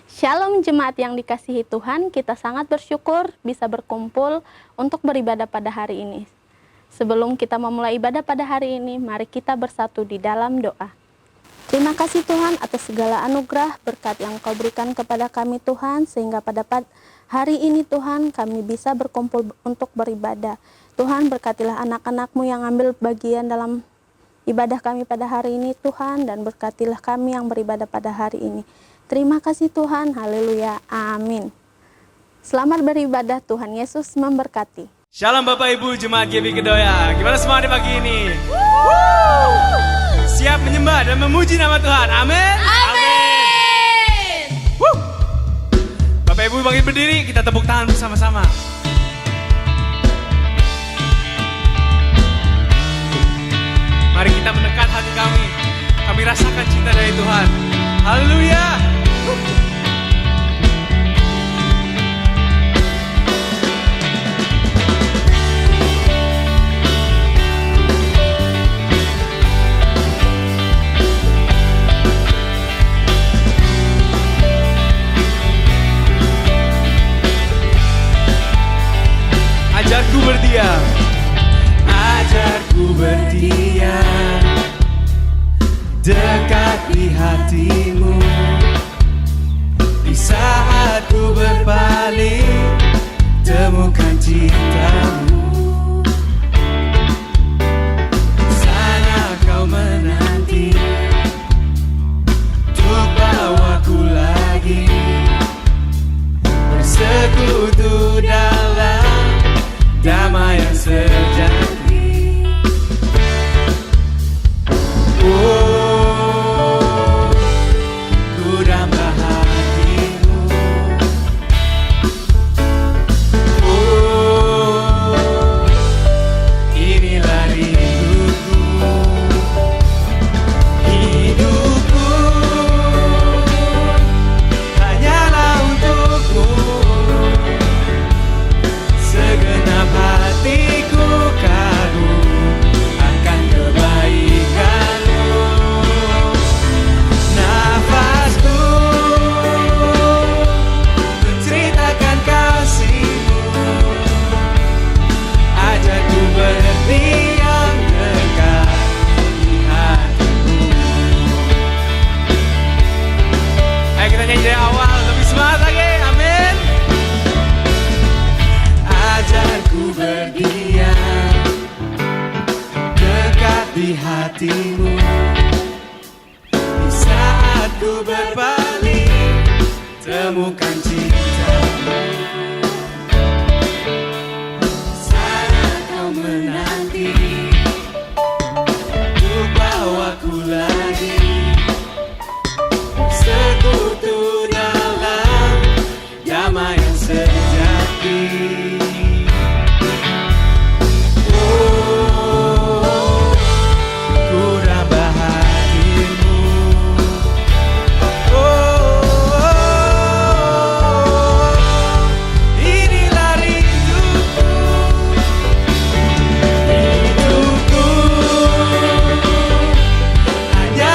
Shalom jemaat yang dikasihi Tuhan, kita sangat bersyukur bisa berkumpul untuk beribadah pada hari ini. Sebelum kita memulai ibadah pada hari ini, mari kita bersatu di dalam doa. Terima kasih Tuhan atas segala anugerah berkat yang Kau berikan kepada kami Tuhan, sehingga pada hari ini Tuhan kami bisa berkumpul untuk beribadah. Tuhan berkatilah anak-anak-Mu yang ambil bagian dalam ibadah kami pada hari ini Tuhan, dan berkatilah kami yang beribadah pada hari ini. Terima kasih Tuhan, haleluya, amin. Selamat beribadah, Tuhan Yesus memberkati. Shalom Bapak Ibu Jemaat GBI Kedoya, gimana semua di pagi ini? Siap menyembah dan memuji nama Tuhan, amin? Amin. Bapak Ibu bangkit berdiri, kita tepuk tangan bersama-sama. Mari kita mendekat hati kami rasakan cinta dari Tuhan. Haleluya. Ajarku berdiam, ajarku berdiam dekat di hatimu. Di saat ku berpaling, temukan cintamu. Di sana kau menanti untuk bawaku lagi bersekutu dalam damai yang sejati. Oh, ku damba hatimu. Oh, inilah rinduku. Hidupku hanyalah untukmu. Segenap hatiku kagum akan kebaikanmu. Nafasku menceritakan kasihmu. Ajarku berdiam dekat di hatimu. Ayo kita nyanyi dari awal, lebih semangat lagi, amin. Ajarku berdiam dekat di hatimu. Di saat ku berpaling, temukan cintamu. Di sana kau menanti untuk bawaku lagi bersekutu dalam damai yang sejati. Hanya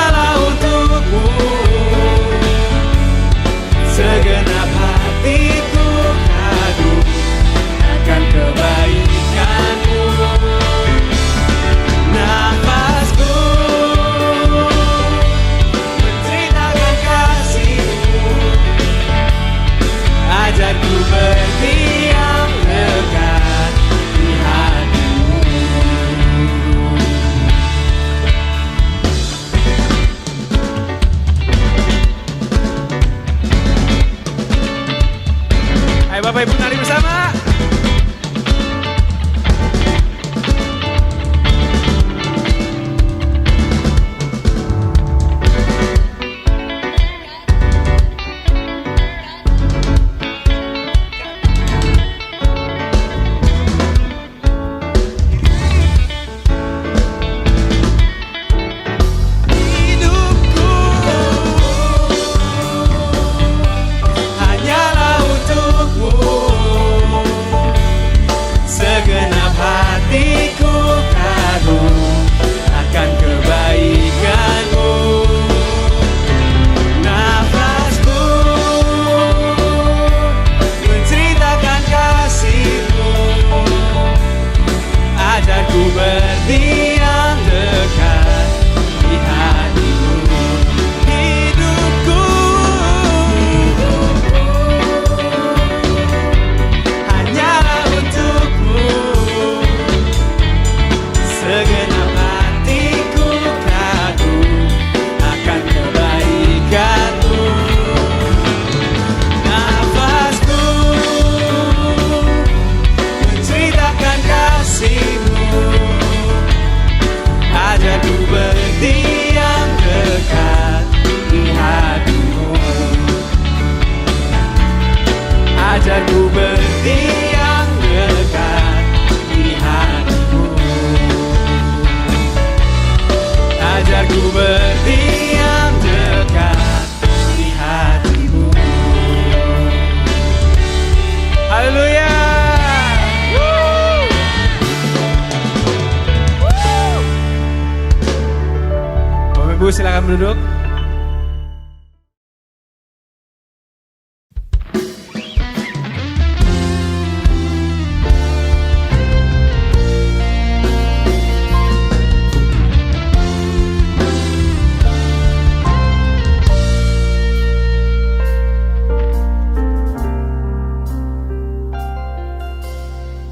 Ibu silakan duduk.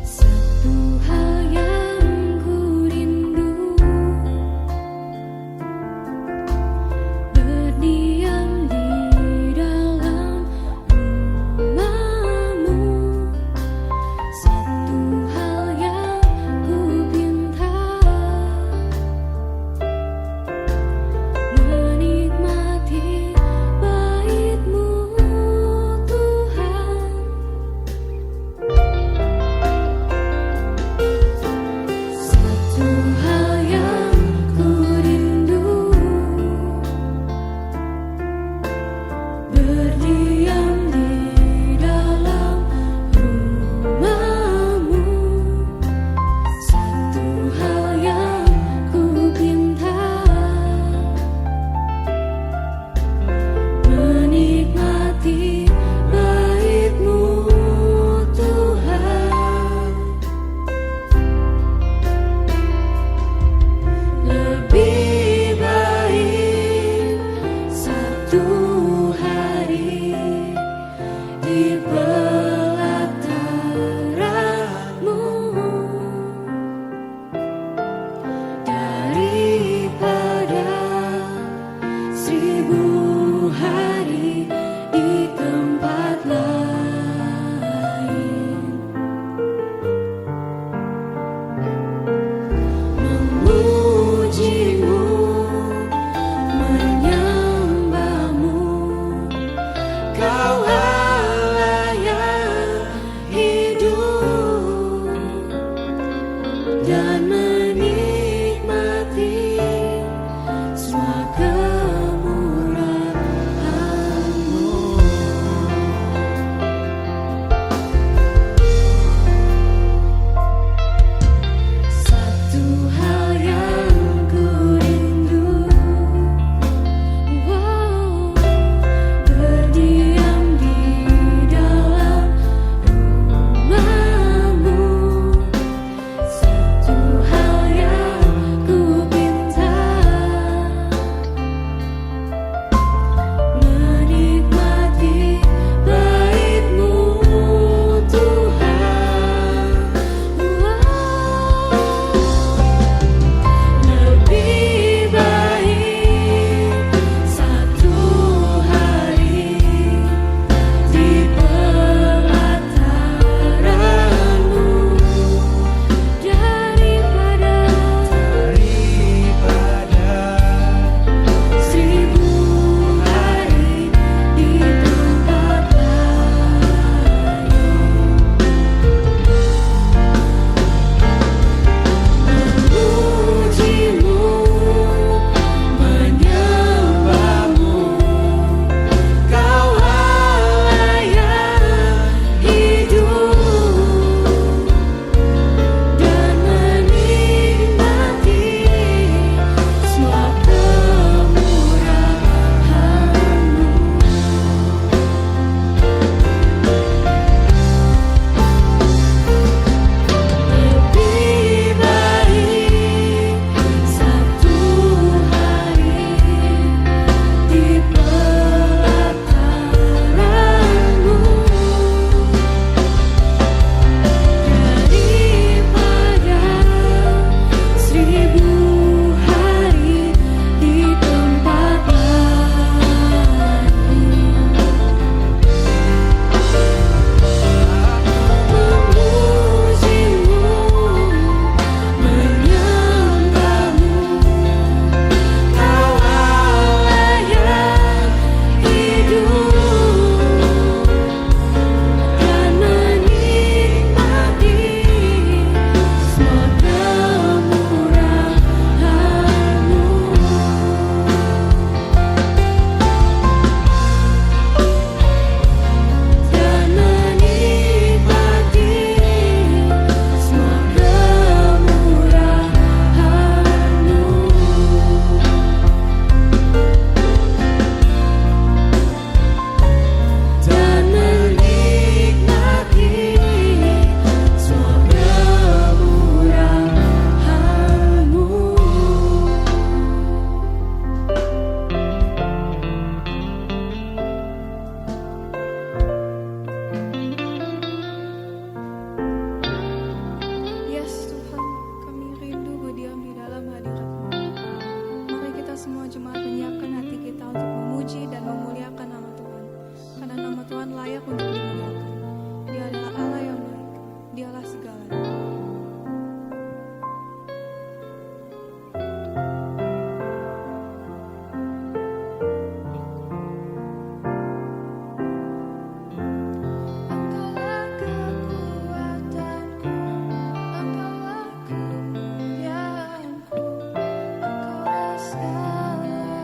Satu hal yang ku rindu semua jemaat menyiapkan hati kita untuk memuji dan memuliakan nama Tuhan. Karena nama Tuhan layak untuk dimuliakan. Dia adalah Allah yang baik. Dialah segalanya. Engkaulah kekuatanku, Engkaulah kemuliaanku, Engkaulah segalanya.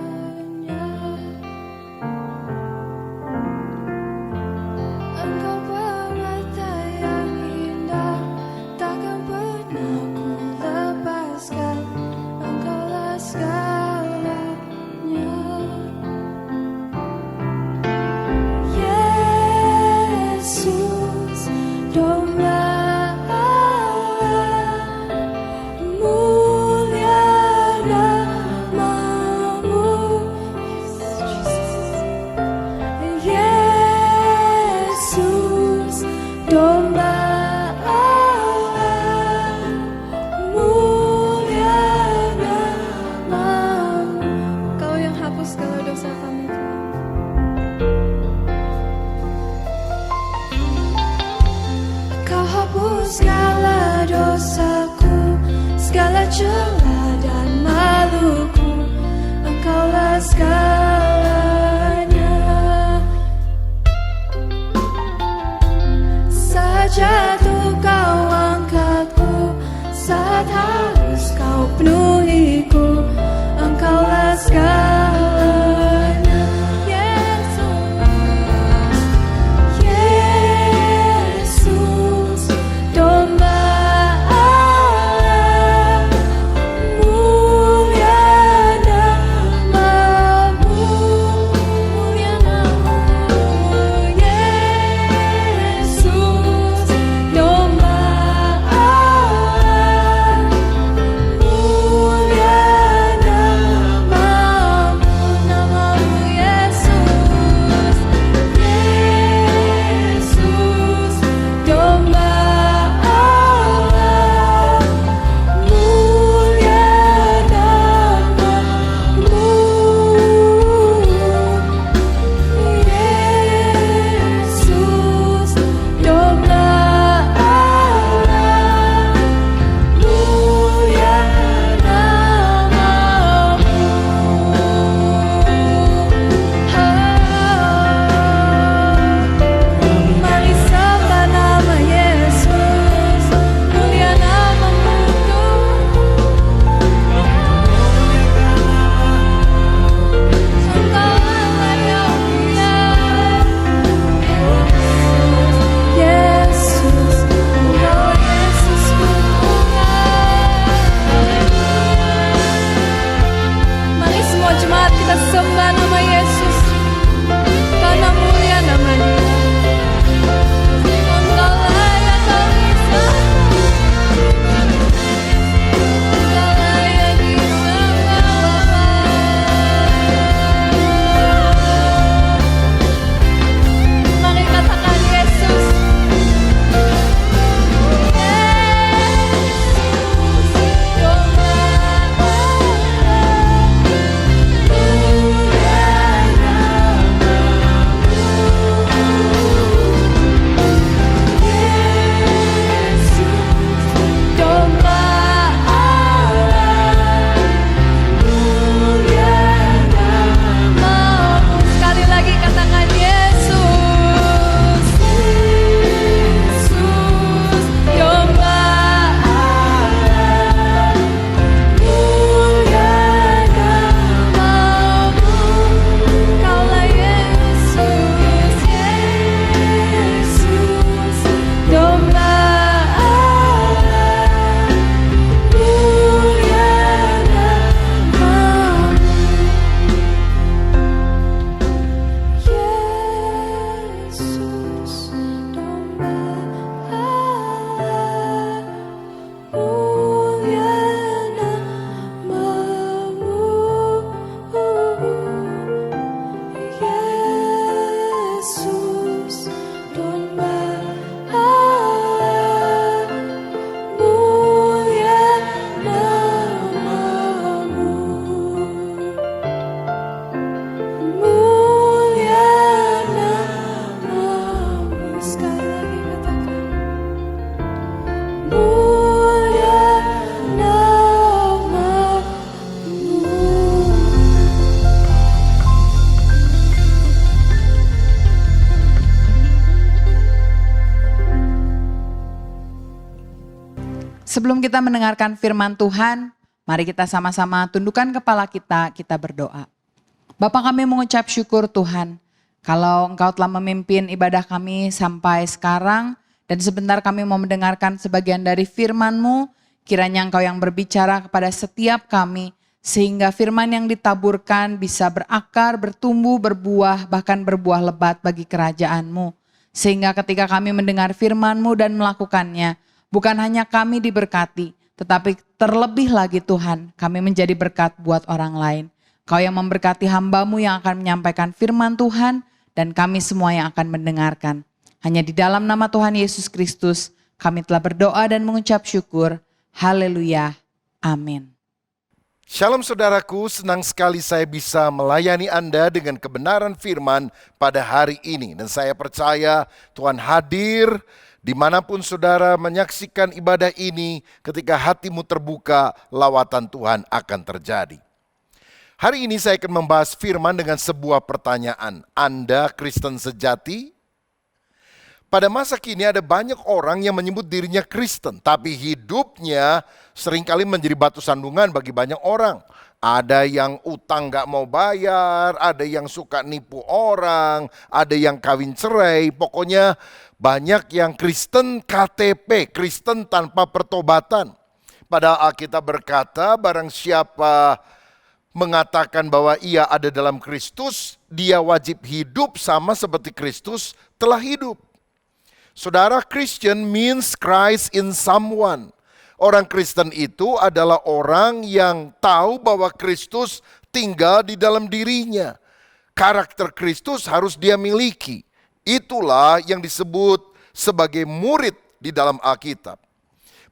Sebelum kita mendengarkan firman Tuhan, mari kita sama-sama tundukkan kepala kita berdoa. Bapa, kami mengucap syukur Tuhan, kalau Engkau telah memimpin ibadah kami sampai sekarang, dan sebentar kami mau mendengarkan sebagian dari firman-Mu, kiranya Engkau yang berbicara kepada setiap kami, sehingga firman yang ditaburkan bisa berakar, bertumbuh, berbuah, bahkan berbuah lebat bagi kerajaan-Mu. Sehingga ketika kami mendengar firman-Mu dan melakukannya, bukan hanya kami diberkati, tetapi terlebih lagi Tuhan, kami menjadi berkat buat orang lain. Kau yang memberkati hamba-Mu yang akan menyampaikan firman Tuhan, dan kami semua yang akan mendengarkan. Hanya di dalam nama Tuhan Yesus Kristus, kami telah berdoa dan mengucap syukur. Haleluya. Amin. Shalom saudaraku, senang sekali saya bisa melayani Anda dengan kebenaran firman pada hari ini. Dan saya percaya Tuhan hadir dimanapun saudara menyaksikan ibadah ini, ketika hatimu terbuka, lawatan Tuhan akan terjadi. Hari ini saya akan membahas firman dengan sebuah pertanyaan. Anda Kristen sejati? Pada masa kini ada banyak orang yang menyebut dirinya Kristen, tapi hidupnya seringkali menjadi batu sandungan bagi banyak orang. Ada yang utang gak mau bayar, ada yang suka nipu orang, ada yang kawin cerai, pokoknya banyak yang Kristen KTP, Kristen tanpa pertobatan. Padahal Alkitab berkata, barang siapa mengatakan bahwa ia ada dalam Kristus, dia wajib hidup sama seperti Kristus telah hidup. Saudara, Christian means Christ in someone. Orang Kristen itu adalah orang yang tahu bahwa Kristus tinggal di dalam dirinya. Karakter Kristus harus dia miliki. Itulah yang disebut sebagai murid di dalam Alkitab.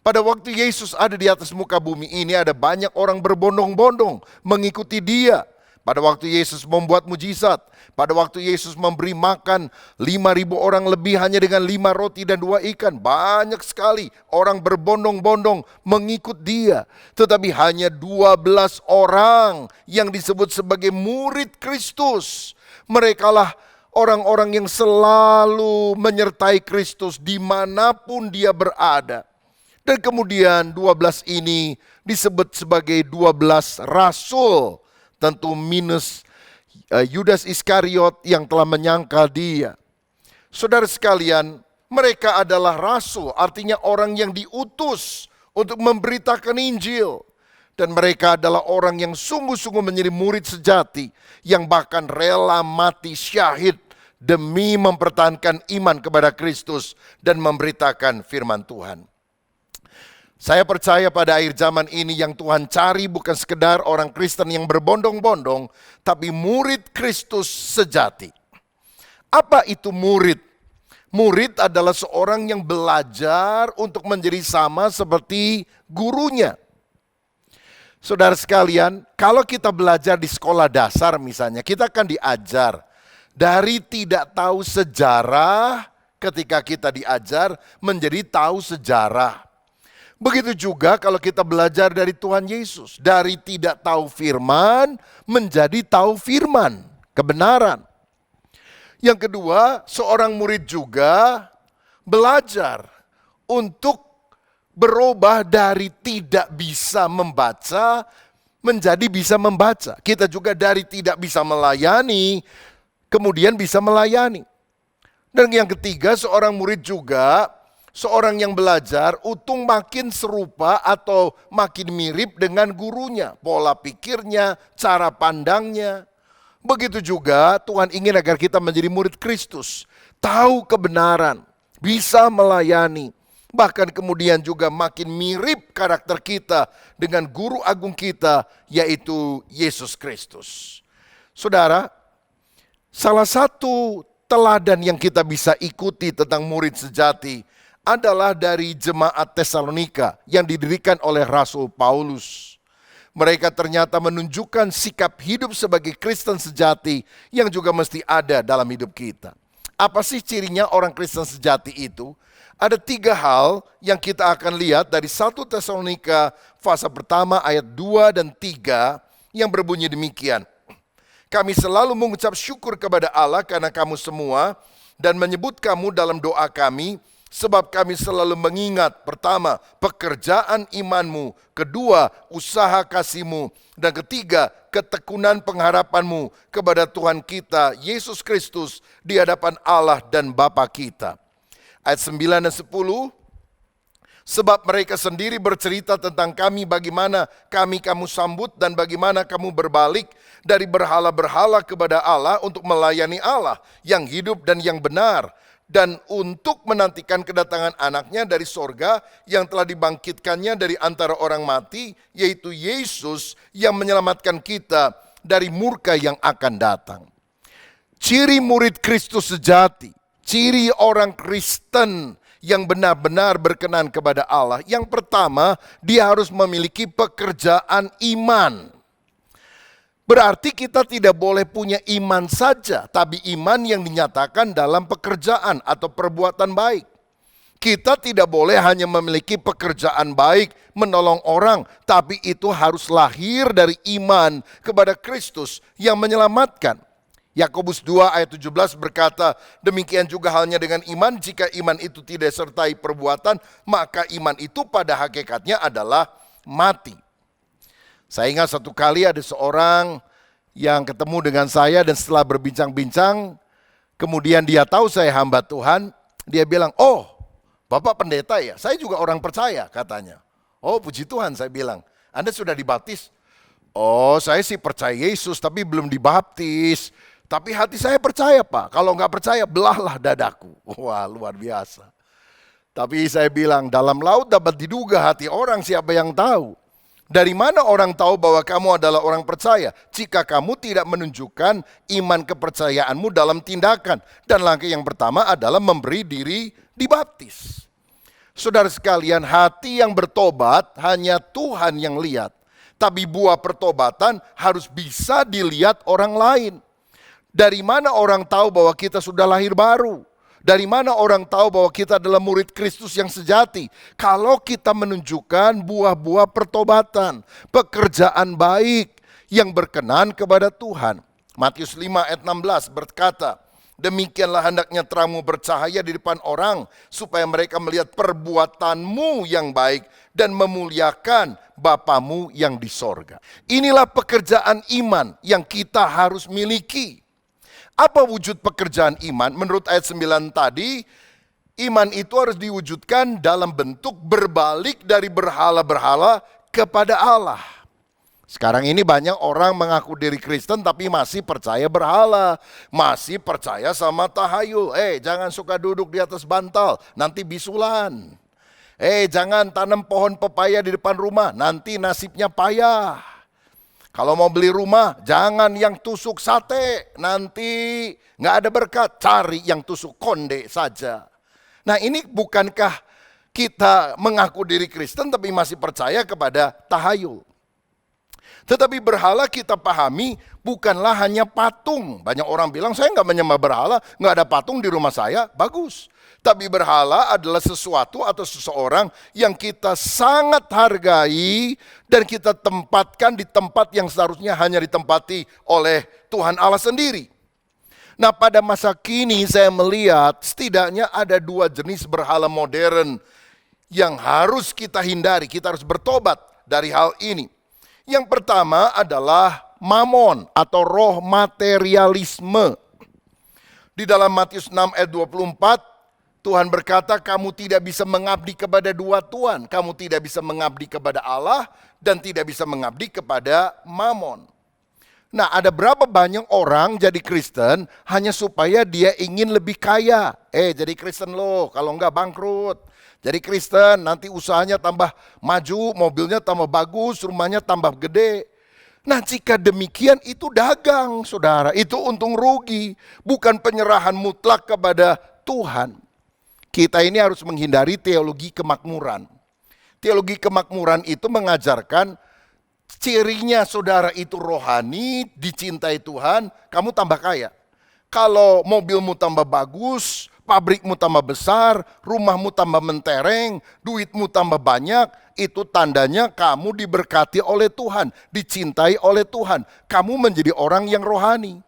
Pada waktu Yesus ada di atas muka bumi ini, ada banyak orang berbondong-bondong mengikuti dia. Pada waktu Yesus membuat mujizat, pada waktu Yesus memberi makan 5.000 orang lebih hanya dengan 5 roti dan 2 ikan. Banyak sekali orang berbondong-bondong mengikut dia. Tetapi hanya 12 orang yang disebut sebagai murid Kristus. Merekalah orang-orang yang selalu menyertai Kristus dimanapun dia berada. Dan kemudian 12 ini disebut sebagai 12 rasul. Tentu minus Yudas Iskariot yang telah menyangkal dia. Saudara sekalian, mereka adalah rasul, artinya orang yang diutus untuk memberitakan Injil. Dan mereka adalah orang yang sungguh-sungguh menjadi murid sejati, yang bahkan rela mati syahid demi mempertahankan iman kepada Kristus dan memberitakan firman Tuhan. Saya percaya pada akhir zaman ini yang Tuhan cari bukan sekedar orang Kristen yang berbondong-bondong, tapi murid Kristus sejati. Apa itu murid? Murid adalah seorang yang belajar untuk menjadi sama seperti gurunya. Saudara sekalian, kalau kita belajar di sekolah dasar misalnya, kita akan diajar dari tidak tahu sejarah ketika kita diajar menjadi tahu sejarah. Begitu juga kalau kita belajar dari Tuhan Yesus. Dari tidak tahu firman menjadi tahu firman, kebenaran. Yang kedua, seorang murid juga belajar untuk berubah dari tidak bisa membaca menjadi bisa membaca. Kita juga dari tidak bisa melayani, kemudian bisa melayani. Dan yang ketiga, seorang murid juga seorang yang belajar untuk makin serupa atau makin mirip dengan gurunya. Pola pikirnya, cara pandangnya. Begitu juga Tuhan ingin agar kita menjadi murid Kristus. Tahu kebenaran, bisa melayani. Bahkan kemudian juga makin mirip karakter kita dengan guru agung kita, yaitu Yesus Kristus. Saudara, salah satu teladan yang kita bisa ikuti tentang murid sejati adalah dari jemaat Tesalonika yang didirikan oleh Rasul Paulus. Mereka ternyata menunjukkan sikap hidup sebagai Kristen sejati yang juga mesti ada dalam hidup kita. Apa sih cirinya orang Kristen sejati itu? Ada 3 hal yang kita akan lihat dari 1 Tesalonika pasal pertama ayat 2 dan 3 yang berbunyi demikian. Kami selalu mengucap syukur kepada Allah karena kamu semua dan menyebut kamu dalam doa kami, Sebab kami selalu mengingat, pertama, pekerjaan imanmu, kedua, usaha kasihmu, dan ketiga, ketekunan pengharapanmu kepada Tuhan kita, Yesus Kristus, di hadapan Allah dan Bapa kita. Ayat 9 dan 10, sebab mereka sendiri bercerita tentang kami, bagaimana kami kamu sambut dan bagaimana kamu berbalik dari berhala-berhala kepada Allah untuk melayani Allah yang hidup dan yang benar, dan untuk menantikan kedatangan anaknya dari sorga yang telah dibangkitkannya dari antara orang mati, yaitu Yesus yang menyelamatkan kita dari murka yang akan datang. Ciri murid Kristus sejati, ciri orang Kristen yang benar-benar berkenan kepada Allah. Yang pertama, dia harus memiliki pekerjaan iman. Berarti kita tidak boleh punya iman saja, tapi iman yang dinyatakan dalam pekerjaan atau perbuatan baik. Kita tidak boleh hanya memiliki pekerjaan baik, menolong orang, tapi itu harus lahir dari iman kepada Kristus yang menyelamatkan. Yakobus 2 ayat 17 berkata, demikian juga halnya dengan iman, jika iman itu tidak sertai perbuatan, maka iman itu pada hakikatnya adalah mati. Saya ingat satu kali ada seorang yang ketemu dengan saya dan setelah berbincang-bincang, kemudian dia tahu saya hamba Tuhan, dia bilang, oh Bapak pendeta ya, saya juga orang percaya katanya. Oh puji Tuhan, saya bilang, Anda sudah dibaptis? Oh saya sih percaya Yesus tapi belum dibaptis, tapi hati saya percaya Pak, kalau nggak percaya belahlah dadaku. Wah luar biasa. Tapi saya bilang, dalam laut dapat diduga hati orang, siapa yang tahu? Dari mana orang tahu bahwa kamu adalah orang percaya? Jika kamu tidak menunjukkan iman kepercayaanmu dalam tindakan. Dan langkah yang pertama adalah memberi diri dibaptis. Saudara sekalian, hati yang bertobat hanya Tuhan yang lihat. Tapi buah pertobatan harus bisa dilihat orang lain. Dari mana orang tahu bahwa kita sudah lahir baru? Dari mana orang tahu bahwa kita adalah murid Kristus yang sejati? Kalau kita menunjukkan buah-buah pertobatan, pekerjaan baik yang berkenan kepada Tuhan. Matius 5 ayat 16 berkata, demikianlah hendaknya terangmu bercahaya di depan orang, supaya mereka melihat perbuatanmu yang baik dan memuliakan Bapamu yang di sorga. Inilah pekerjaan iman yang kita harus miliki. Apa wujud pekerjaan iman? Menurut ayat 9 tadi, iman itu harus diwujudkan dalam bentuk berbalik dari berhala-berhala kepada Allah. Sekarang ini banyak orang mengaku diri Kristen tapi masih percaya berhala, masih percaya sama tahayul. Jangan suka duduk di atas bantal, nanti bisulan. Jangan tanam pohon pepaya di depan rumah, nanti nasibnya payah. Kalau mau beli rumah, jangan yang tusuk sate, nanti nggak ada berkat. Cari yang tusuk konde saja. Nah ini bukankah kita mengaku diri Kristen tapi masih percaya kepada tahayul? Tetapi berhala kita pahami bukanlah hanya patung. Banyak orang bilang saya nggak menyembah berhala, nggak ada patung di rumah saya, bagus. Tapi berhala adalah sesuatu atau seseorang yang kita sangat hargai dan kita tempatkan di tempat yang seharusnya hanya ditempati oleh Tuhan Allah sendiri. Nah pada masa kini saya melihat setidaknya ada dua jenis berhala modern yang harus kita hindari, kita harus bertobat dari hal ini. Yang pertama adalah mamon atau roh materialisme. Di dalam Matius 6 ayat 24, Tuhan berkata, kamu tidak bisa mengabdi kepada dua tuan. Kamu tidak bisa mengabdi kepada Allah dan tidak bisa mengabdi kepada mamon. Nah ada berapa banyak orang jadi Kristen hanya supaya dia ingin lebih kaya. Jadi Kristen loh, kalau enggak bangkrut. Jadi Kristen nanti usahanya tambah maju, mobilnya tambah bagus, rumahnya tambah gede. Nah jika demikian itu dagang saudara, itu untung rugi. Bukan penyerahan mutlak kepada Tuhan. Kita ini harus menghindari teologi kemakmuran. Teologi kemakmuran itu mengajarkan cirinya saudara itu rohani, dicintai Tuhan, kamu tambah kaya. Kalau mobilmu tambah bagus, pabrikmu tambah besar, rumahmu tambah mentereng, duitmu tambah banyak, itu tandanya kamu diberkati oleh Tuhan, dicintai oleh Tuhan. Kamu menjadi orang yang rohani.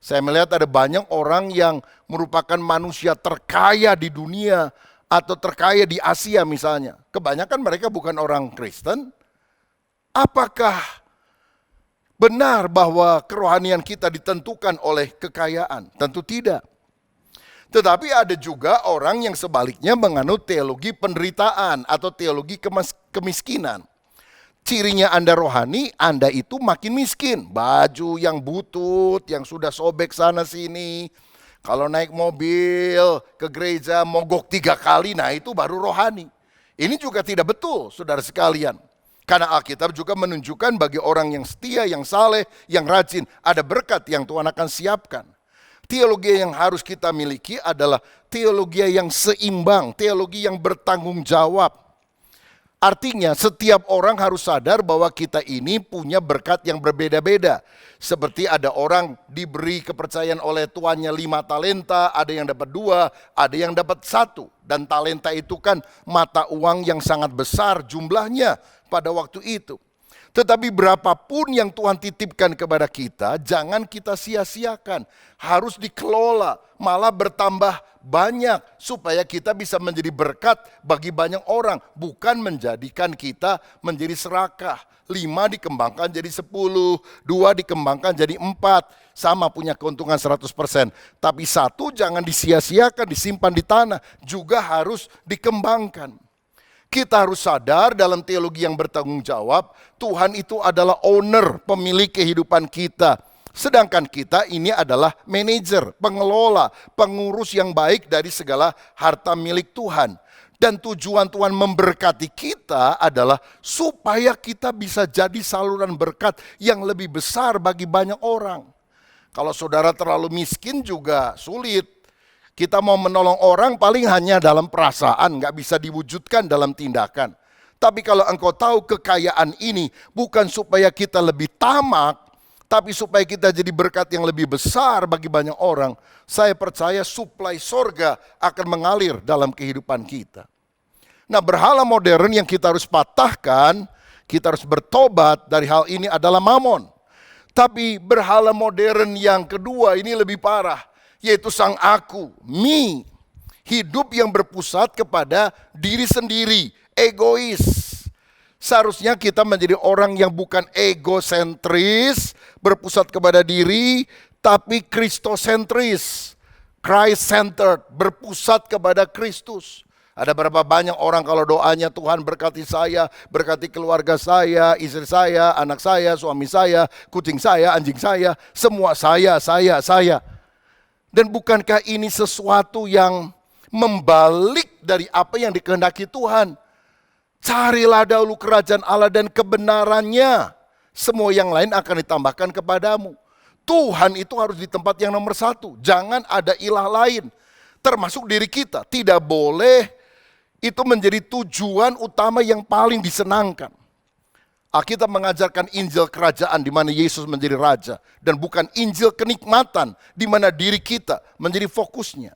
Saya melihat ada banyak orang yang merupakan manusia terkaya di dunia, atau terkaya di Asia misalnya. Kebanyakan mereka bukan orang Kristen. Apakah benar bahwa kerohanian kita ditentukan oleh kekayaan? Tentu tidak. Tetapi ada juga orang yang sebaliknya menganut teologi penderitaan atau teologi kemiskinan. Cirinya Anda rohani, Anda itu makin miskin. Baju yang butut, yang sudah sobek sana sini. Kalau naik mobil ke gereja mogok 3 kali, nah itu baru rohani. Ini juga tidak betul, saudara sekalian. Karena Alkitab juga menunjukkan bagi orang yang setia, yang saleh, yang rajin, ada berkat yang Tuhan akan siapkan. Teologi yang harus kita miliki adalah teologi yang seimbang, teologi yang bertanggung jawab. Artinya setiap orang harus sadar bahwa kita ini punya berkat yang berbeda-beda. Seperti ada orang diberi kepercayaan oleh tuannya 5 talenta, ada yang dapat 2, ada yang dapat 1. Dan talenta itu kan mata uang yang sangat besar jumlahnya pada waktu itu. Tetapi berapapun yang Tuhan titipkan kepada kita, jangan kita sia-siakan. Harus dikelola, malah bertambah banyak supaya kita bisa menjadi berkat bagi banyak orang. Bukan menjadikan kita menjadi serakah. 5 dikembangkan jadi 10, 2 dikembangkan jadi 4. Sama punya keuntungan 100%. Tapi 1 jangan disia-siakan, disimpan di tanah. Juga harus dikembangkan. Kita harus sadar dalam teologi yang bertanggung jawab, Tuhan itu adalah owner, pemilik kehidupan kita. Sedangkan kita ini adalah manajer, pengelola, pengurus yang baik dari segala harta milik Tuhan. Dan tujuan Tuhan memberkati kita adalah supaya kita bisa jadi saluran berkat yang lebih besar bagi banyak orang. Kalau saudara terlalu miskin juga sulit. Kita mau menolong orang paling hanya dalam perasaan, nggak bisa diwujudkan dalam tindakan. Tapi kalau engkau tahu kekayaan ini bukan supaya kita lebih tamak, tapi supaya kita jadi berkat yang lebih besar bagi banyak orang, saya percaya suplai sorga akan mengalir dalam kehidupan kita. Nah, berhala modern yang kita harus patahkan, kita harus bertobat dari hal ini adalah mamon. Tapi berhala modern yang kedua ini lebih parah, yaitu sang aku, me. Hidup yang berpusat kepada diri sendiri, egois. Seharusnya kita menjadi orang yang bukan egosentris, berpusat kepada diri, tapi kristosentris, Christ-centered, berpusat kepada Kristus. Ada berapa banyak orang kalau doanya Tuhan berkati saya, berkati keluarga saya, istri saya, anak saya, suami saya, kucing saya, anjing saya, semua saya. Dan bukankah ini sesuatu yang membalik dari apa yang dikehendaki Tuhan? Carilah dahulu kerajaan Allah dan kebenarannya. Semua yang lain akan ditambahkan kepadamu. Tuhan itu harus di tempat yang nomor 1. Jangan ada ilah lain. Termasuk diri kita. Tidak boleh itu menjadi tujuan utama yang paling disenangkan. Alkitab mengajarkan Injil kerajaan di mana Yesus menjadi raja. Dan bukan Injil kenikmatan di mana diri kita menjadi fokusnya.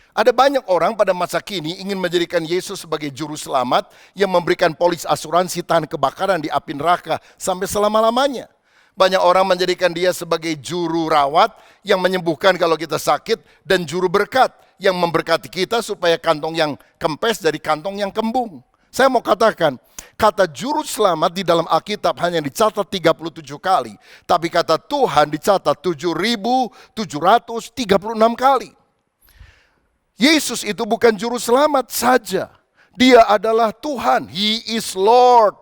Ada banyak orang pada masa kini ingin menjadikan Yesus sebagai juru selamat yang memberikan polis asuransi tahan kebakaran di api neraka sampai selama-lamanya. Banyak orang menjadikan dia sebagai juru rawat yang menyembuhkan kalau kita sakit dan juru berkat yang memberkati kita supaya kantong yang kempes dari kantong yang kembung. Saya mau katakan, kata juru selamat di dalam Alkitab hanya dicatat 37 kali. Tapi kata Tuhan dicatat 7.736 kali. Yesus itu bukan juru selamat saja. Dia adalah Tuhan. He is Lord.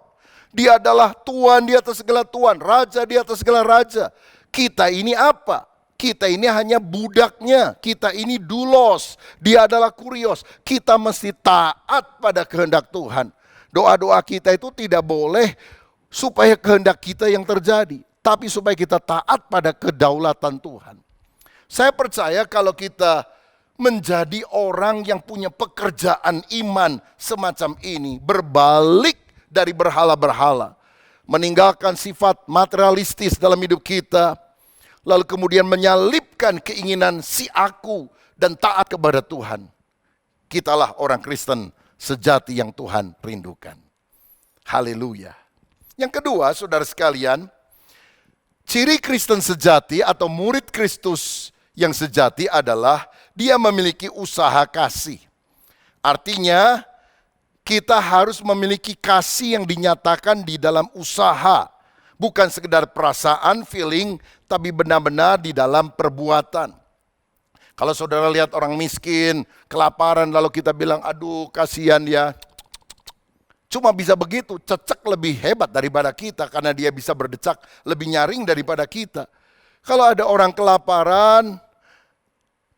Dia adalah Tuhan di atas segala Tuhan. Raja di atas segala raja. Kita ini apa? Kita ini hanya budaknya. Kita ini doulos. Dia adalah kurios. Kita mesti taat pada kehendak Tuhan. Doa-doa kita itu tidak boleh supaya kehendak kita yang terjadi. Tapi supaya kita taat pada kedaulatan Tuhan. Saya percaya kalau kita menjadi orang yang punya pekerjaan iman semacam ini. Berbalik dari berhala-berhala. Meninggalkan sifat materialistis dalam hidup kita. Lalu kemudian menyalipkan keinginan si aku dan taat kepada Tuhan. Kitalah orang Kristen sejati yang Tuhan rindukan. Haleluya. Yang kedua, saudara sekalian, ciri Kristen sejati atau murid Kristus yang sejati adalah dia memiliki usaha kasih. Artinya kita harus memiliki kasih yang dinyatakan di dalam usaha. Bukan sekedar perasaan, feeling, tapi benar-benar di dalam perbuatan. Kalau saudara lihat orang miskin, kelaparan, lalu kita bilang, aduh kasihan ya. Cuma bisa begitu, cecek lebih hebat daripada kita karena dia bisa berdecak lebih nyaring daripada kita. Kalau ada orang kelaparan,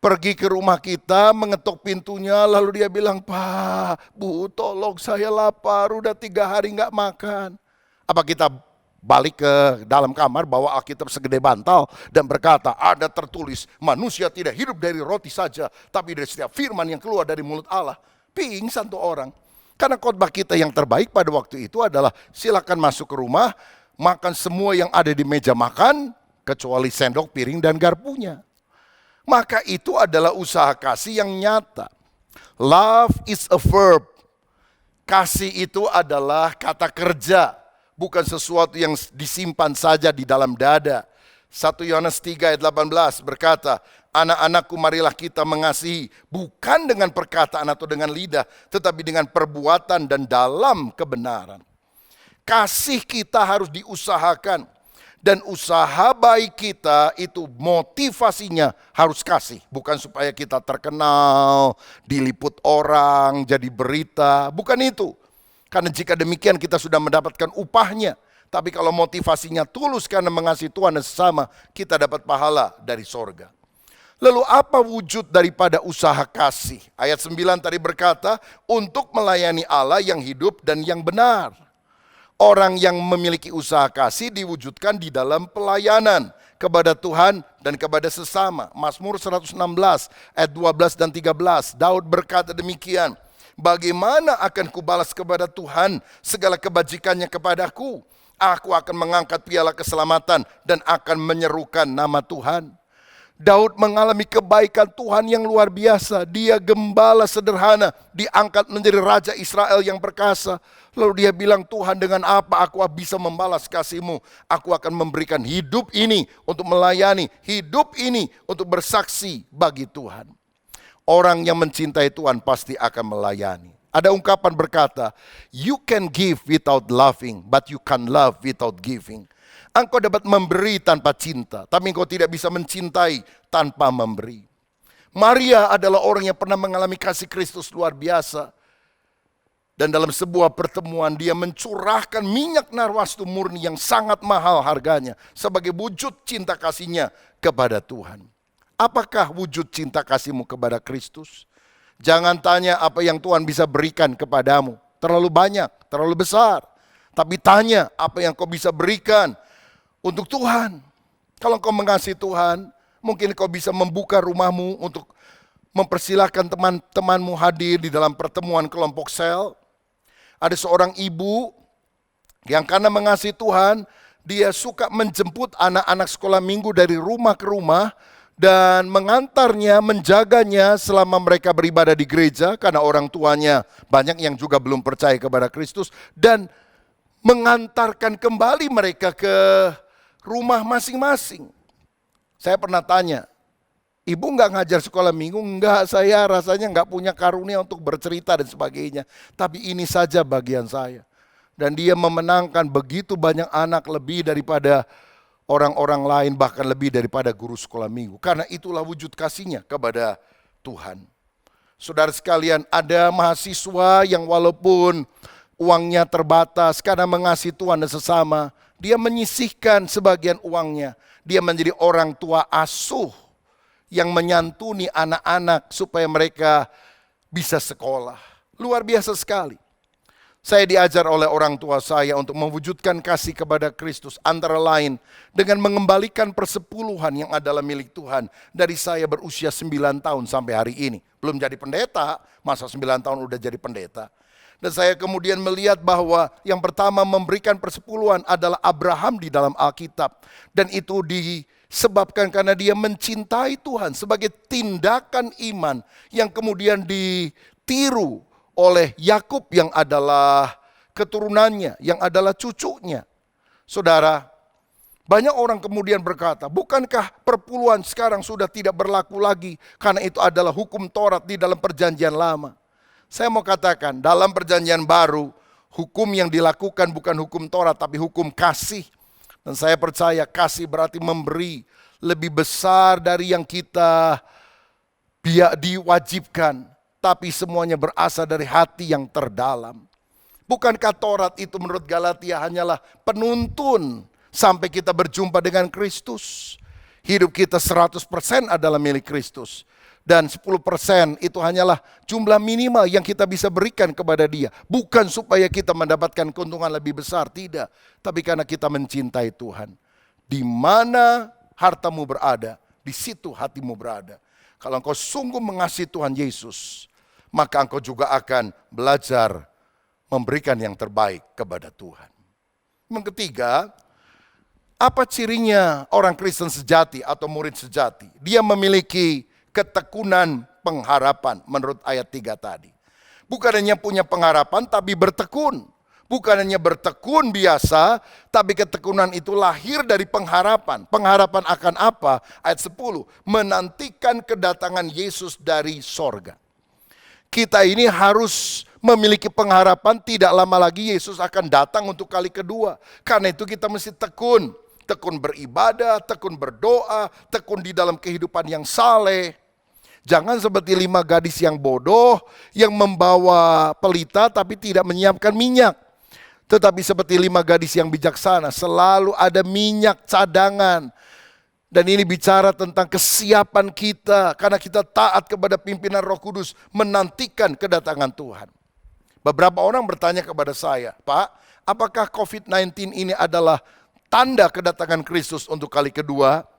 pergi ke rumah kita, mengetuk pintunya, lalu dia bilang, Pak, Bu, tolong saya lapar, udah 3 hari nggak makan. Apa kita balik ke dalam kamar, bawa Alkitab segede bantal, dan berkata, ada tertulis, manusia tidak hidup dari roti saja, tapi dari setiap firman yang keluar dari mulut Allah. Pingsan tuh orang. Karena khotbah kita yang terbaik pada waktu itu adalah silakan masuk ke rumah, makan semua yang ada di meja makan, kecuali sendok, piring, dan garpunya. Maka itu adalah usaha kasih yang nyata. Love is a verb. Kasih itu adalah kata kerja, bukan sesuatu yang disimpan saja di dalam dada. 1 Yohanes 3 ayat 18 berkata, anak-anakku marilah kita mengasihi, bukan dengan perkataan atau dengan lidah, tetapi dengan perbuatan dan dalam kebenaran. Kasih kita harus diusahakan. Dan usaha baik kita itu motivasinya harus kasih. Bukan supaya kita terkenal, diliput orang, jadi berita. Bukan itu. Karena jika demikian kita sudah mendapatkan upahnya. Tapi kalau motivasinya tulus karena mengasihi Tuhan dan sesama, kita dapat pahala dari sorga. Lalu apa wujud daripada usaha kasih? Ayat 9 tadi berkata, untuk melayani Allah yang hidup dan yang benar. Orang yang memiliki usaha kasih diwujudkan di dalam pelayanan kepada Tuhan dan kepada sesama. Mazmur 116 ayat 12 dan 13. Daud berkata demikian, bagaimana akan kubalas kepada Tuhan segala kebajikannya kepadaku? Aku akan mengangkat piala keselamatan dan akan menyerukan nama Tuhan. Daud mengalami kebaikan Tuhan yang luar biasa. Dia gembala sederhana, diangkat menjadi raja Israel yang perkasa. Lalu dia bilang, Tuhan, dengan apa aku bisa membalas kasih-Mu? Aku akan memberikan hidup ini untuk melayani, hidup ini untuk bersaksi bagi Tuhan. Orang yang mencintai Tuhan pasti akan melayani. Ada ungkapan berkata, you can give without loving, but you can love without giving. Engkau dapat memberi tanpa cinta, tapi engkau tidak bisa mencintai tanpa memberi. Maria adalah orang yang pernah mengalami kasih Kristus luar biasa. Dan dalam sebuah pertemuan dia mencurahkan minyak narwastu murni yang sangat mahal harganya. Sebagai wujud cinta kasihnya kepada Tuhan. Apakah wujud cinta kasihmu kepada Kristus? Jangan tanya apa yang Tuhan bisa berikan kepadamu. Terlalu banyak, terlalu besar. Tapi tanya apa yang kau bisa berikan untuk Tuhan. Kalau kau mengasihi Tuhan, mungkin kau bisa membuka rumahmu untuk mempersilahkan teman-temanmu hadir di dalam pertemuan kelompok sel. Ada seorang ibu yang karena mengasihi Tuhan, dia suka menjemput anak-anak sekolah minggu dari rumah ke rumah dan mengantarnya, menjaganya selama mereka beribadah di gereja karena orang tuanya banyak yang juga belum percaya kepada Kristus dan mengantarkan kembali mereka ke rumah masing-masing. Saya pernah tanya, ibu nggak ngajar sekolah minggu? Enggak, saya rasanya nggak punya karunia untuk bercerita dan sebagainya. Tapi ini saja bagian saya. Dan dia memenangkan begitu banyak anak lebih daripada orang-orang lain, bahkan lebih daripada guru sekolah minggu. Karena itulah wujud kasihnya kepada Tuhan. Saudara sekalian, ada mahasiswa yang walaupun uangnya terbatas karena mengasihi Tuhan dan sesama, dia menyisihkan sebagian uangnya. Dia menjadi orang tua asuh yang menyantuni anak-anak supaya mereka bisa sekolah. Luar biasa sekali. Saya diajar oleh orang tua saya untuk mewujudkan kasih kepada Kristus antara lain dengan mengembalikan persepuluhan yang adalah milik Tuhan dari saya berusia 9 tahun sampai hari ini. Belum jadi pendeta, masa 9 tahun udah jadi pendeta. Dan saya kemudian melihat bahwa yang pertama memberikan persepuluhan adalah Abraham di dalam Alkitab. Dan itu disebabkan karena dia mencintai Tuhan sebagai tindakan iman yang kemudian ditiru oleh Yakub yang adalah keturunannya, yang adalah cucunya. Saudara, banyak orang kemudian berkata, bukankah perpuluhan sekarang sudah tidak berlaku lagi karena itu adalah hukum Taurat di dalam perjanjian lama. Saya mau katakan, dalam perjanjian baru, hukum yang dilakukan bukan hukum Taurat, tapi hukum kasih. Dan saya percaya kasih berarti memberi lebih besar dari yang kita diwajibkan. Tapi semuanya berasal dari hati yang terdalam. Bukankah Taurat itu menurut Galatia hanyalah penuntun sampai kita berjumpa dengan Kristus? Hidup kita 100% adalah milik Kristus. Dan 10% itu hanyalah jumlah minimal yang kita bisa berikan kepada Dia. Bukan supaya kita mendapatkan keuntungan lebih besar, tidak. Tapi karena kita mencintai Tuhan. Di mana hartamu berada, di situ hatimu berada. Kalau engkau sungguh mengasihi Tuhan Yesus, maka engkau juga akan belajar memberikan yang terbaik kepada Tuhan. Yang ketiga, apa cirinya orang Kristen sejati atau murid sejati? Dia memiliki ketekunan pengharapan menurut ayat 3 tadi. Bukan hanya punya pengharapan tapi bertekun. Bukan hanya bertekun biasa, tapi ketekunan itu lahir dari pengharapan. Pengharapan akan apa? Ayat 10, menantikan kedatangan Yesus dari sorga. Kita ini harus memiliki pengharapan tidak lama lagi Yesus akan datang untuk kali kedua. Karena itu kita mesti tekun. Tekun beribadah, tekun berdoa, tekun di dalam kehidupan yang saleh. Jangan seperti 5 gadis yang bodoh yang membawa pelita tapi tidak menyiapkan minyak. Tetapi seperti 5 gadis yang bijaksana, selalu ada minyak cadangan. Dan ini bicara tentang kesiapan kita, karena kita taat kepada pimpinan Roh Kudus, menantikan kedatangan Tuhan. Beberapa orang bertanya kepada saya, Pak, apakah COVID-19 ini adalah tanda kedatangan Kristus untuk kali kedua?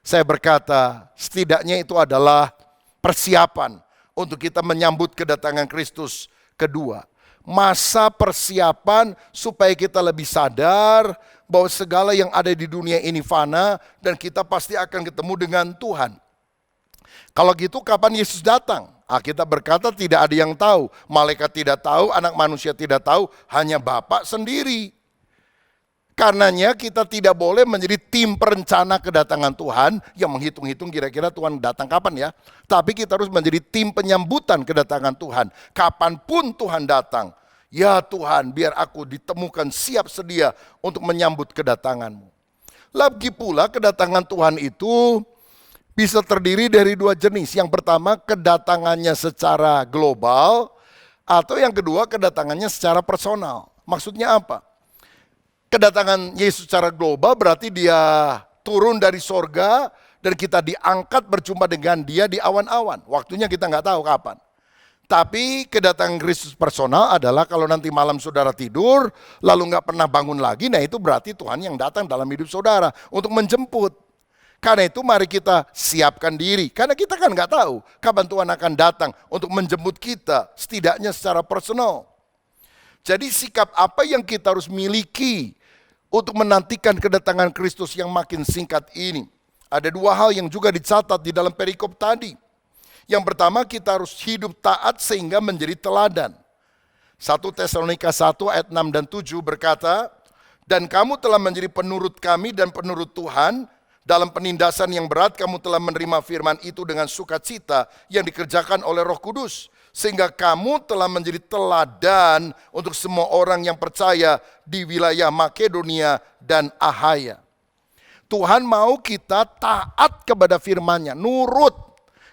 Saya berkata, setidaknya itu adalah persiapan untuk kita menyambut kedatangan Kristus kedua. Masa persiapan supaya kita lebih sadar bahwa segala yang ada di dunia ini fana dan kita pasti akan ketemu dengan Tuhan. Kalau gitu kapan Yesus datang? Kita berkata tidak ada yang tahu. Malaikat tidak tahu, anak manusia tidak tahu, hanya Bapa sendiri. Karenanya kita tidak boleh menjadi tim perencana kedatangan Tuhan yang menghitung-hitung kira-kira Tuhan datang kapan ya. Tapi kita harus menjadi tim penyambutan kedatangan Tuhan. Kapanpun Tuhan datang, ya Tuhan biar aku ditemukan siap sedia untuk menyambut kedatangan-Mu. Lagi pula kedatangan Tuhan itu bisa terdiri dari 2 jenis. Yang pertama kedatangannya secara global, atau yang kedua kedatangannya secara personal. Maksudnya apa? Kedatangan Yesus secara global berarti Dia turun dari sorga dan kita diangkat berjumpa dengan Dia di awan-awan. Waktunya kita nggak tahu kapan. Tapi kedatangan Kristus personal adalah kalau nanti malam saudara tidur lalu nggak pernah bangun lagi, nah itu berarti Tuhan yang datang dalam hidup saudara untuk menjemput. Karena itu mari kita siapkan diri. Karena kita kan nggak tahu kapan Tuhan akan datang untuk menjemput kita, setidaknya secara personal. Jadi sikap apa yang kita harus miliki untuk menantikan kedatangan Kristus yang makin singkat ini? Ada 2 hal yang juga dicatat di dalam perikop tadi. Yang pertama kita harus hidup taat sehingga menjadi teladan. 1 Tesalonika 1 ayat 6 dan 7 berkata, dan kamu telah menjadi penurut kami dan penurut Tuhan. Dalam penindasan yang berat kamu telah menerima firman itu dengan sukacita yang dikerjakan oleh Roh Kudus. Sehingga kamu telah menjadi teladan untuk semua orang yang percaya di wilayah Makedonia dan Ahaya. Tuhan mau kita taat kepada firman-Nya, nurut.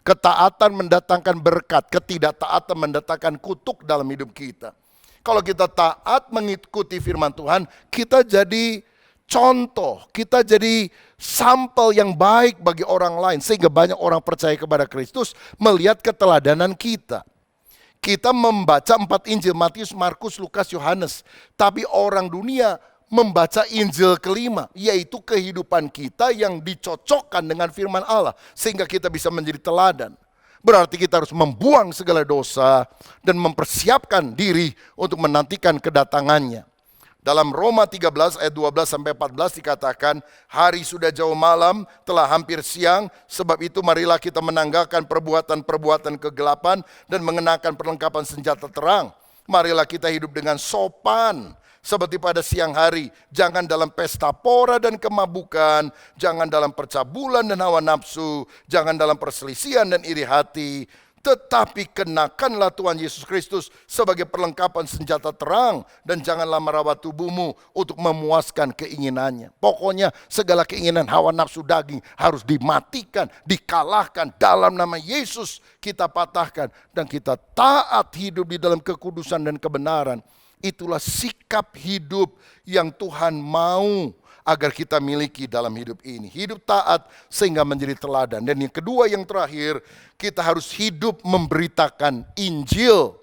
Ketaatan mendatangkan berkat, ketidaktaatan mendatangkan kutuk dalam hidup kita. Kalau kita taat mengikuti firman Tuhan, kita jadi contoh, kita jadi sampel yang baik bagi orang lain. Sehingga banyak orang percaya kepada Kristus melihat keteladanan kita. Kita membaca 4 Injil, Matius, Markus, Lukas, Yohanes. Tapi orang dunia membaca Injil kelima, yaitu kehidupan kita yang dicocokkan dengan firman Allah. Sehingga kita bisa menjadi teladan. Berarti kita harus membuang segala dosa dan mempersiapkan diri untuk menantikan kedatangannya. Dalam Roma 13 ayat 12-14 dikatakan, hari sudah jauh malam, telah hampir siang, sebab itu marilah kita menanggalkan perbuatan-perbuatan kegelapan dan mengenakan perlengkapan senjata terang. Marilah kita hidup dengan sopan, seperti pada siang hari. Jangan dalam pesta pora dan kemabukan, jangan dalam percabulan dan hawa nafsu, jangan dalam perselisihan dan iri hati. Tetapi kenakanlah Tuhan Yesus Kristus sebagai perlengkapan senjata terang, dan janganlah merawat tubuhmu untuk memuaskan keinginannya. Pokoknya segala keinginan hawa nafsu daging harus dimatikan, dikalahkan. Dalam nama Yesus kita patahkan dan kita taat hidup di dalam kekudusan dan kebenaran. Itulah sikap hidup yang Tuhan mau agar kita miliki dalam hidup ini. Hidup taat sehingga menjadi teladan. Dan yang kedua, yang terakhir, kita harus hidup memberitakan Injil.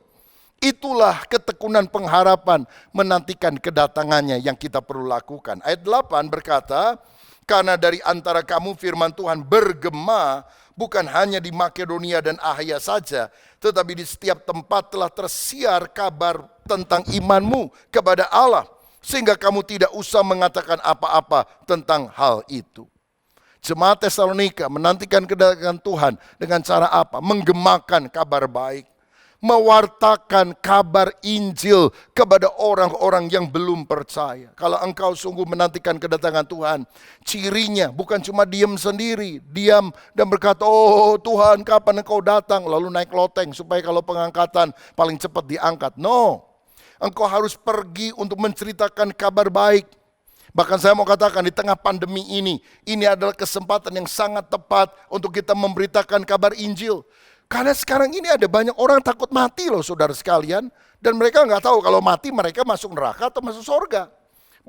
Itulah ketekunan pengharapan menantikan kedatangannya yang kita perlu lakukan. Ayat 8 berkata, karena dari antara kamu firman Tuhan bergema, bukan hanya di Makedonia dan Ahaya saja, tetapi di setiap tempat telah tersiar kabar tentang imanmu kepada Allah, sehingga kamu tidak usah mengatakan apa-apa tentang hal itu. Jemaat Tesalonika menantikan kedatangan Tuhan dengan cara apa? Menggemakan kabar baik, mewartakan kabar Injil kepada orang-orang yang belum percaya. Kalau engkau sungguh menantikan kedatangan Tuhan, cirinya bukan cuma diam sendiri, diam dan berkata, oh Tuhan kapan engkau datang, lalu naik loteng supaya kalau pengangkatan paling cepat diangkat. No. Engkau harus pergi untuk menceritakan kabar baik. Bahkan saya mau katakan di tengah pandemi ini adalah kesempatan yang sangat tepat untuk kita memberitakan kabar Injil. Karena sekarang ini ada banyak orang takut mati loh saudara sekalian. Dan mereka nggak tahu kalau mati mereka masuk neraka atau masuk surga.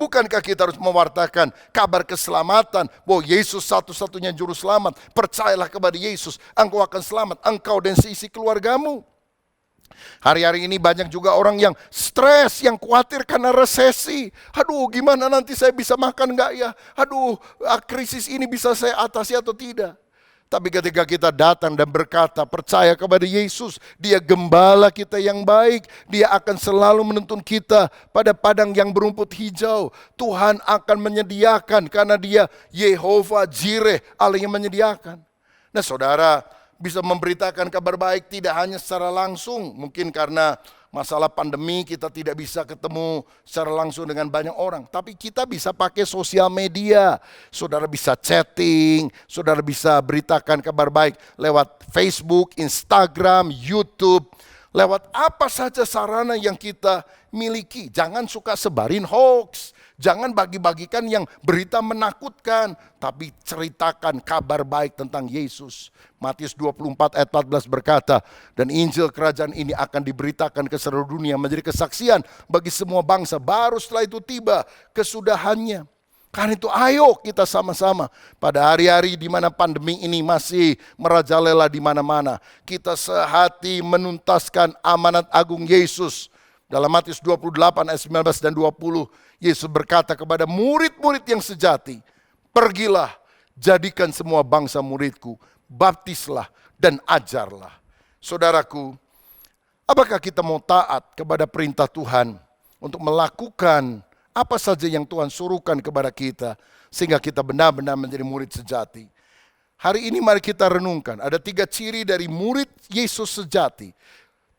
Bukankah kita harus mewartakan kabar keselamatan, bahwa Yesus satu-satunya juru selamat. Percayalah kepada Yesus, engkau akan selamat, engkau dan seisi keluargamu. Hari-hari ini banyak juga orang yang stres, yang khawatir karena resesi. Aduh, gimana nanti saya bisa makan enggak ya? Aduh, krisis ini bisa saya atasi atau tidak? Tapi ketika kita datang dan berkata, percaya kepada Yesus, Dia gembala kita yang baik. Dia akan selalu menuntun kita pada padang yang berumput hijau. Tuhan akan menyediakan karena Dia Yehova Jireh, Allah yang menyediakan. Nah saudara, bisa memberitakan kabar baik tidak hanya secara langsung. Mungkin karena masalah pandemi kita tidak bisa ketemu secara langsung dengan banyak orang. Tapi kita bisa pakai sosial media. Saudara bisa chatting, saudara bisa beritakan kabar baik lewat Facebook, Instagram, YouTube. Lewat apa saja sarana yang kita miliki. Jangan suka sebarin hoax. Jangan bagi-bagikan yang berita menakutkan, tapi ceritakan kabar baik tentang Yesus. Matius 24 ayat 14 berkata, dan Injil kerajaan ini akan diberitakan ke seluruh dunia menjadi kesaksian bagi semua bangsa. Baru setelah itu tiba kesudahannya. Karena itu ayo kita sama-sama pada hari-hari di mana pandemi ini masih merajalela di mana-mana. Kita sehati menuntaskan amanat agung Yesus. Dalam Matius 28 ayat 19 dan 20, Yesus berkata kepada murid-murid yang sejati, pergilah, jadikan semua bangsa muridku, baptislah dan ajarlah. Saudaraku, apakah kita mau taat kepada perintah Tuhan untuk melakukan apa saja yang Tuhan suruhkan kepada kita, sehingga kita benar-benar menjadi murid sejati? Hari ini mari kita renungkan, ada 3 ciri dari murid Yesus sejati,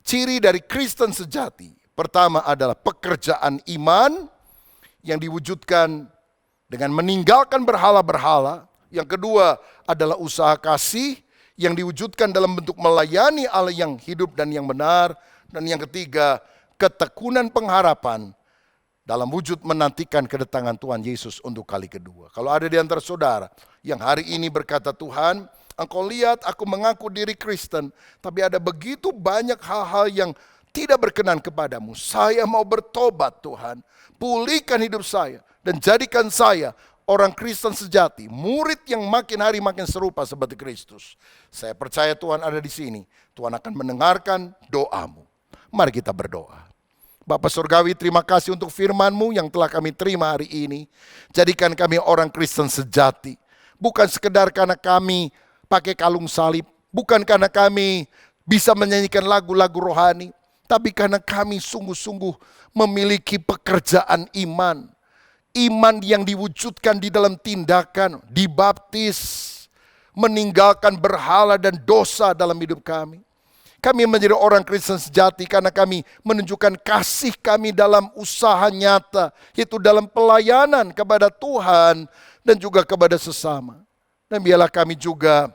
ciri dari Kristen sejati. Pertama adalah pekerjaan iman yang diwujudkan dengan meninggalkan berhala-berhala. Yang kedua adalah usaha kasih yang diwujudkan dalam bentuk melayani Allah yang hidup dan yang benar. Dan yang ketiga, ketekunan pengharapan dalam wujud menantikan kedatangan Tuhan Yesus untuk kali kedua. Kalau ada di antara saudara yang hari ini berkata, Tuhan, engkau lihat aku mengaku diri Kristen, tapi ada begitu banyak hal-hal yang tidak berkenan kepadamu. Saya mau bertobat Tuhan. Pulihkan hidup saya dan jadikan saya orang Kristen sejati. Murid yang makin hari makin serupa seperti Kristus. Saya percaya Tuhan ada di sini. Tuhan akan mendengarkan doamu. Mari kita berdoa. Bapa Surgawi, terima kasih untuk firman-Mu yang telah kami terima hari ini. Jadikan kami orang Kristen sejati. Bukan sekedar karena kami pakai kalung salib. Bukan karena kami bisa menyanyikan lagu-lagu rohani. Tapi karena kami sungguh-sungguh memiliki pekerjaan iman. Iman yang diwujudkan di dalam tindakan, dibaptis, meninggalkan berhala dan dosa dalam hidup kami. Kami menjadi orang Kristen sejati karena kami menunjukkan kasih kami dalam usaha nyata, yaitu dalam pelayanan kepada Tuhan dan juga kepada sesama. Dan biarlah kami juga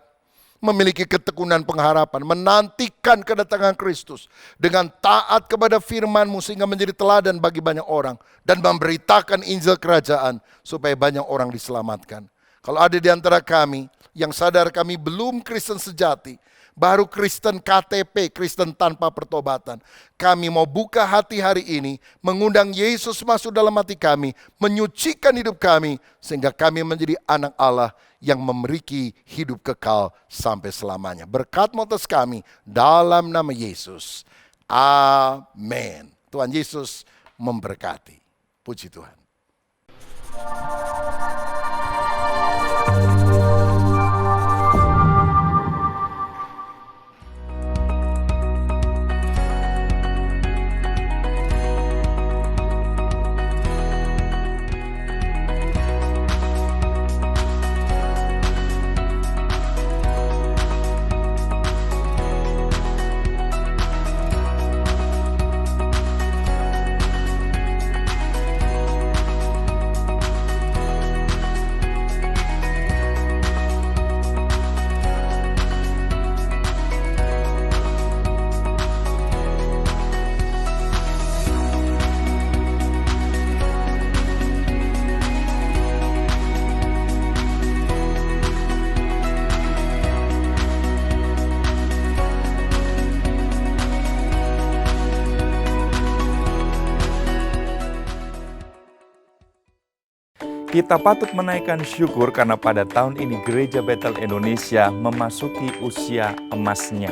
memiliki ketekunan pengharapan, menantikan kedatangan Kristus, dengan taat kepada firman-Mu sehingga menjadi teladan bagi banyak orang, dan memberitakan Injil Kerajaan supaya banyak orang diselamatkan. Kalau ada di antara kami yang sadar kami belum Kristen sejati, baru Kristen KTP, Kristen tanpa pertobatan, kami mau buka hati hari ini, mengundang Yesus masuk dalam hati kami, menyucikan hidup kami, sehingga kami menjadi anak Allah yang memiliki hidup kekal sampai selamanya. Berkat-Mu atas kami dalam nama Yesus. Amin. Tuhan Yesus memberkati. Puji Tuhan. Kita patut menaikkan syukur karena pada tahun ini Gereja Betel Indonesia memasuki usia emasnya.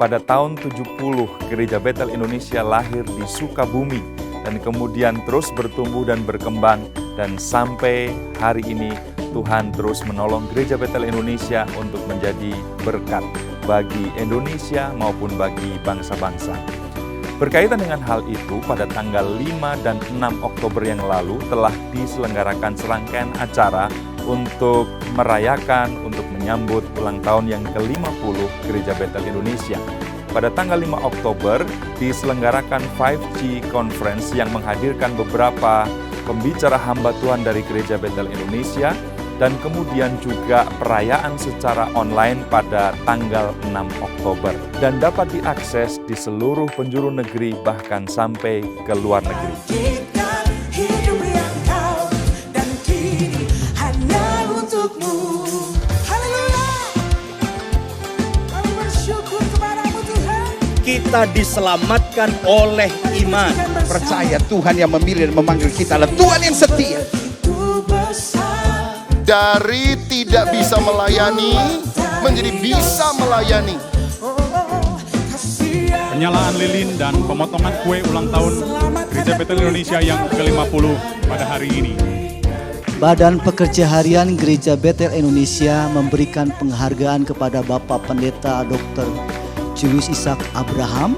Pada tahun 70, Gereja Betel Indonesia lahir di Sukabumi dan kemudian terus bertumbuh dan berkembang, dan sampai hari ini Tuhan terus menolong Gereja Betel Indonesia untuk menjadi berkat bagi Indonesia maupun bagi bangsa-bangsa. Berkaitan dengan hal itu, pada tanggal 5 dan 6 Oktober yang lalu telah diselenggarakan serangkaian acara untuk merayakan, untuk menyambut ulang tahun yang ke-50 Gereja Betel Indonesia. Pada tanggal 5 Oktober diselenggarakan 5G Conference yang menghadirkan beberapa pembicara hamba Tuhan dari Gereja Betel Indonesia, dan kemudian juga perayaan secara online pada tanggal 6 Oktober. Dan dapat diakses di seluruh penjuru negeri, bahkan sampai ke luar negeri. Hidup yang kau dan kini hanya untukmu. Haleluya. Kami bersyukur kepadamu Tuhan. Kita diselamatkan oleh iman. Percaya Tuhan yang memilih dan memanggil kita adalah Tuhan yang setia. Dari tidak bisa melayani menjadi bisa melayani. Penyalaan lilin dan pemotongan kue ulang tahun Gereja Betel Indonesia yang ke-50 pada hari ini. Badan Pekerja Harian Gereja Betel Indonesia memberikan penghargaan kepada Bapak Pendeta Dr. Julius Ishak Abraham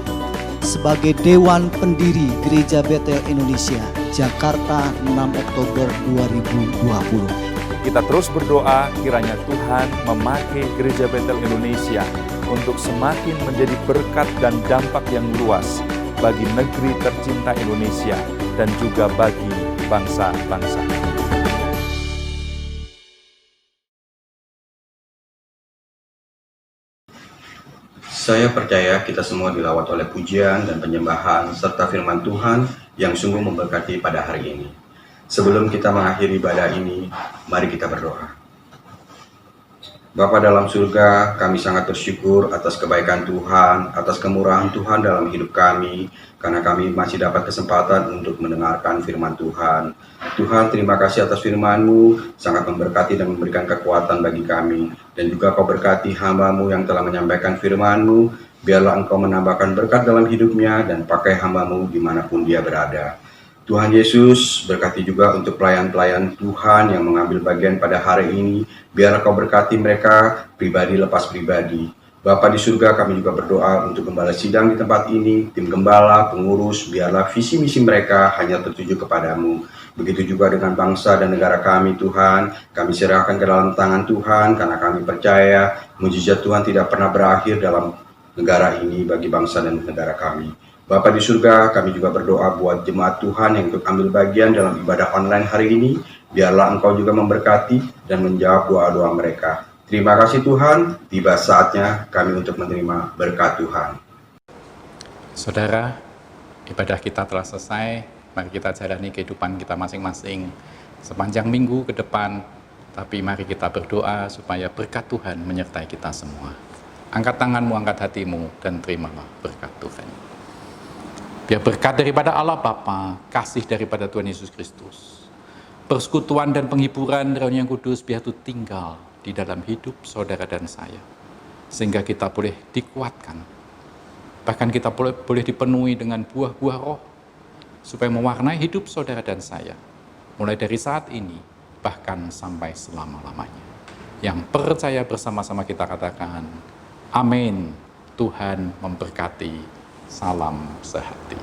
sebagai Dewan Pendiri Gereja Betel Indonesia, Jakarta 6 Oktober 2020. Kita terus berdoa kiranya Tuhan memakai Gereja Betel Indonesia untuk semakin menjadi berkat dan dampak yang luas bagi negeri tercinta Indonesia dan juga bagi bangsa-bangsa. Saya percaya kita semua dilawat oleh pujian dan penyembahan serta firman Tuhan yang sungguh memberkati pada hari ini. Sebelum kita mengakhiri ibadah ini, mari kita berdoa. Bapa dalam surga, kami sangat bersyukur atas kebaikan Tuhan, atas kemurahan Tuhan dalam hidup kami, karena kami masih dapat kesempatan untuk mendengarkan firman Tuhan. Tuhan, terima kasih atas firman-Mu, sangat memberkati dan memberikan kekuatan bagi kami. Dan juga Kau berkati hamba-Mu yang telah menyampaikan firman-Mu, biarlah Engkau menambahkan berkat dalam hidupnya dan pakai hamba-Mu dimanapun dia berada. Tuhan Yesus, berkati juga untuk pelayan-pelayan Tuhan yang mengambil bagian pada hari ini. Biarlah Kau berkati mereka pribadi lepas pribadi. Bapa di surga, kami juga berdoa untuk gembala sidang di tempat ini, tim gembala, pengurus, biarlah visi misi mereka hanya tertuju kepadamu. Begitu juga dengan bangsa dan negara kami Tuhan, kami serahkan ke dalam tangan Tuhan, karena kami percaya mujizat Tuhan tidak pernah berakhir dalam negara ini bagi bangsa dan negara kami. Bapa di surga, kami juga berdoa buat jemaat Tuhan yang ikut ambil bagian dalam ibadah online hari ini. Biarlah Engkau juga memberkati dan menjawab doa-doa mereka. Terima kasih Tuhan, tiba saatnya kami untuk menerima berkat Tuhan. Saudara, ibadah kita telah selesai. Mari kita jalani kehidupan kita masing-masing sepanjang minggu ke depan. Tapi mari kita berdoa supaya berkat Tuhan menyertai kita semua. Angkat tanganmu, angkat hatimu, dan terimalah berkat Tuhan. Biar berkat daripada Allah Bapa, kasih daripada Tuhan Yesus Kristus, persekutuan dan penghiburan Roh yang Kudus biar itu tinggal di dalam hidup saudara dan saya. Sehingga kita boleh dikuatkan. Bahkan kita boleh dipenuhi dengan buah-buah roh. Supaya mewarnai hidup saudara dan saya. Mulai dari saat ini, bahkan sampai selama-lamanya. Yang percaya bersama-sama kita katakan, amin. Tuhan memberkati. Salam sehati.